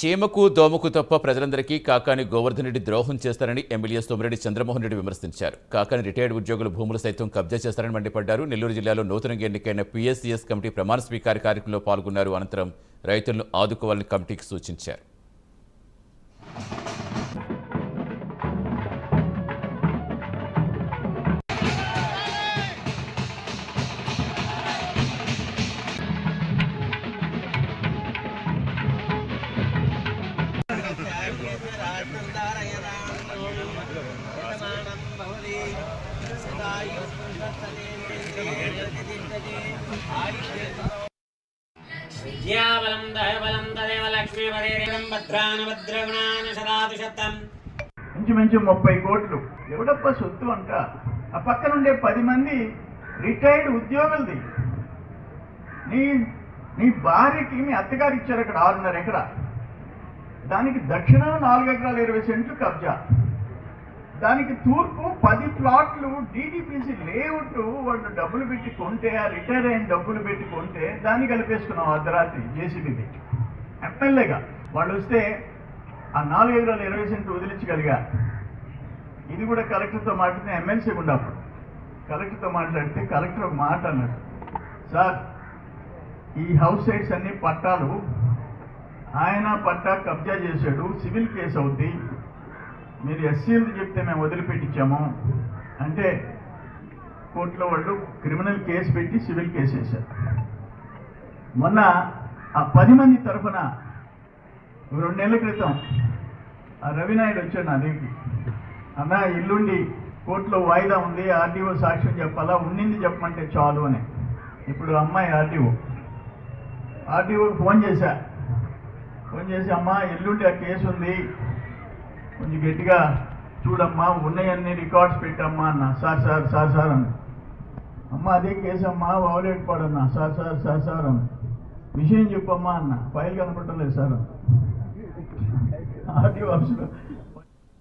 చీమకు దోమకు తప్ప ప్రజలందరికీ కాకాని గోవర్ధన్ రెడ్డి ద్రోహం చేస్తారని ఎమ్మెల్యే సోమిరెడ్డి చంద్రమోహన్ రెడ్డి విమర్శించారు. కాకాని రిటైర్డ్ ఉద్యోగుల భూములు సైతం కబ్జా చేస్తారని మండిపడ్డారు. నెల్లూరు జిల్లాలో నూతనంగా ఎన్నికైన పీఎస్సీఎస్ కమిటీ ప్రమాణ స్వీకార కార్యక్రమంలో పాల్గొన్నారు. అనంతరం రైతులను ఆదుకోవాలని కమిటీకి సూచించారు. విద్యాబలం దయబలం తదేవ లక్ష్మీపదేవం భద్రానభద్రగుణాన శతాదుశతం. ఇంచుమించు 30 కోట్లు ఎవడప్ప సొత్తు అంట. ఆ పక్కనుండే 10 మంది రిటైర్డ్ ఉద్యోగులది. నీ భార్యకి మీ అత్తగారు ఇచ్చారు అక్కడ 6.5 ఎకరా. దానికి దక్షిణం 4 ఎకరాల 20 సెంట్లు కబ్జా. దానికి తూర్పు 10 ప్లాట్లు డీడీపీసీ లేఅవుట్ వాళ్ళు డబ్బులు పెట్టి కొంటే, ఆ రిటైర్ అయిన డబ్బులు పెట్టి కొంటే దాన్ని కలిపేసుకున్నాం అర్ధరాత్రి జేసీబీ పెట్టి. ఎమ్మెల్యేగా వాళ్ళు వస్తే ఆ 4 ఎకరాల 20 సెంట్లు వదిలించగలిగా. ఇది కూడా కలెక్టర్తో మాట్లాడితే ఎమ్మెల్సీ ఉన్నప్పుడు కలెక్టర్తో మాట్లాడితే కలెక్టర్ ఒక మాట అన్నాడు, సార్ ఈ హౌస్ సైట్స్ అన్ని పట్టాలు ఆయన పట్టా కబ్జా చేశాడు, సివిల్ కేసు అవుద్ది, మీరు ఎస్సీలు చెప్తే మేము వదిలిపెట్టించాము అంటే కోర్టులో వాళ్ళు క్రిమినల్ కేసు పెట్టి సివిల్ కేసు వేశారు. మొన్న ఆ 10 మంది తరఫున 2 నెలల క్రితం ఆ రవినాయుడు వచ్చాడు నా దగ్గరికి, అన్న ఎల్లుండి కోర్టులో వాయిదా ఉంది, ఆర్డీఓ సాక్ష్యం చెప్పాలా, ఉండింది చెప్పమంటే చాలు అని. ఇప్పుడు అమ్మాయి ఆర్డీఓకి ఫోన్ చేసి అమ్మా ఎల్లుండి ఆ కేసు ఉంది, కొంచెం గట్టిగా చూడమ్మా, ఉన్నాయన్నీ రికార్డ్స్ పెట్టమ్మా అన్న. సార్ అన్న. అమ్మ అదే కేసు అమ్మా, వౌలేట్ పడన్నా. సార్ అన్న. విషయం చెప్పమ్మా అన్న. ఫైల్ కనపడలేదు సార్. ఆర్టీఓ ఆఫీసులో